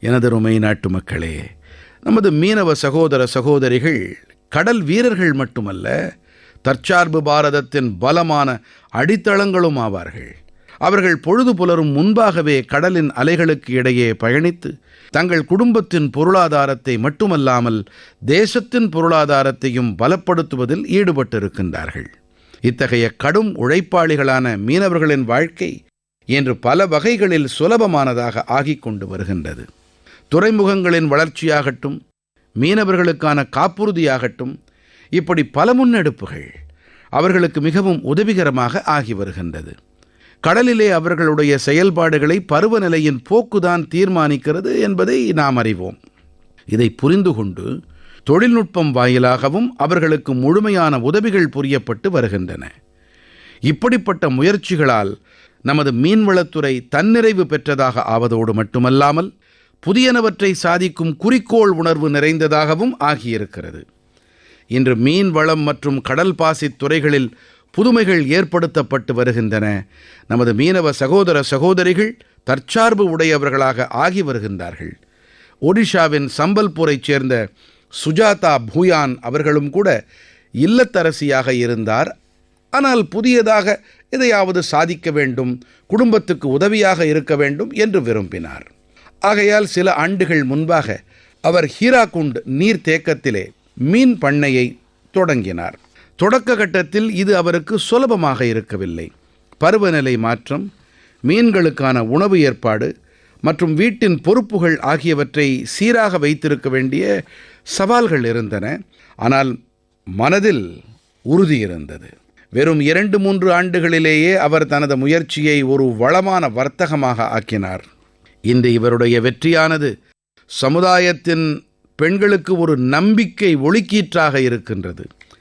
எனதருமை நாட்டு மக்களே, நமது மீனவ சகோதர சகோதரிகள் கடல் வீரர்கள் மட்டுமல்ல, தற்சார்பு பாரதத்தின் பலமான அடித்தளங்களும் ஆவார்கள். அவர்கள் பொழுது புலரும் முன்பாகவே கடலின் அலைகளுக்கு இடையே பயணித்து தங்கள் குடும்பத்தின் பொருளாதாரத்தை மட்டுமல்லாமல் தேசத்தின் பொருளாதாரத்தையும் பலப்படுத்துவதில் ஈடுபட்டிருக்கின்றார்கள். இத்தகைய கடும் உழைப்பாளிகளான மீனவர்களின் வாழ்க்கை இன்று பல வகைகளில் சுலபமானதாக ஆகிக் கொண்டு வருகின்றது. துறைமுகங்களின் வளர்ச்சியாகட்டும், மீனவர்களுக்கான காப்புறுதியாகட்டும், இப்படி பல முன்னெடுப்புகள் அவர்களுக்கு மிகவும் உதவிகரமாக ஆகி வருகின்றது. கடலிலே அவர்களுடைய செயல்பாடுகளை பருவநிலையின் போக்குதான் தீர்மானிக்கிறது என்பதை நாம் அறிவோம். இதை புரிந்து கொண்டு தொழில்நுட்பம் வாயிலாகவும் அவர்களுக்கு முழுமையான உதவிகள் புரியப்பட்டு வருகின்றன. இப்படிப்பட்ட முயற்சிகளால் நமது மீன்வளத்துறை தன்னிறைவு பெற்றதாக ஆவதோடு மட்டுமல்லாமல் புதியனவற்றை சாதிக்கும் குறிக்கோள் உணர்வு நிறைந்ததாகவும் ஆகியிருக்கிறது. இன்று மீன் வளம் மற்றும் கடல் பாசித் துறைகளில் புதுமைகள் ஏற்படுத்தப்பட்டு வருகின்றன. நமது மீனவ சகோதர சகோதரிகள் தற்சார்பு உடையவர்களாக ஆகி வருகின்றார்கள். ஒடிஷாவின் சம்பல்பூரைச் சேர்ந்த சுஜாதா பூயான் அவர்களும் கூட இல்லத்தரசியாக இருந்தார். ஆனால் புதியதாக எதையாவது சாதிக்க வேண்டும், குடும்பத்துக்கு உதவியாக இருக்க வேண்டும் என்று விரும்பினார். ஆகையால் சில ஆண்டுகள் முன்பாக அவர் ஹீராகுண்ட் நீர்த்தேக்கத்திலே மீன் பண்ணையை தொடங்கினார். தொடக்க கட்டத்தில் இது அவருக்கு சுலபமாக இருக்கவில்லை. பருவநிலை மாற்றம், மீன்களுக்கான உணவு ஏற்பாடு மற்றும் வீட்டின் பொறுப்புகள் ஆகியவற்றை சீராக வைத்திருக்க வேண்டிய சவால்கள் இருந்தன. ஆனால் மனதில் உறுதி இருந்தது. வெறும் 2-3 ஆண்டுகளிலேயே அவர் தனது முயற்சியை ஒரு வளமான வர்த்தகமாக ஆக்கினார். இன்று இவருடைய வெற்றியானது சமுதாயத்தின் பெண்களுக்கு ஒரு நம்பிக்கை ஒளிக்கீற்றாக இருக்கின்றது.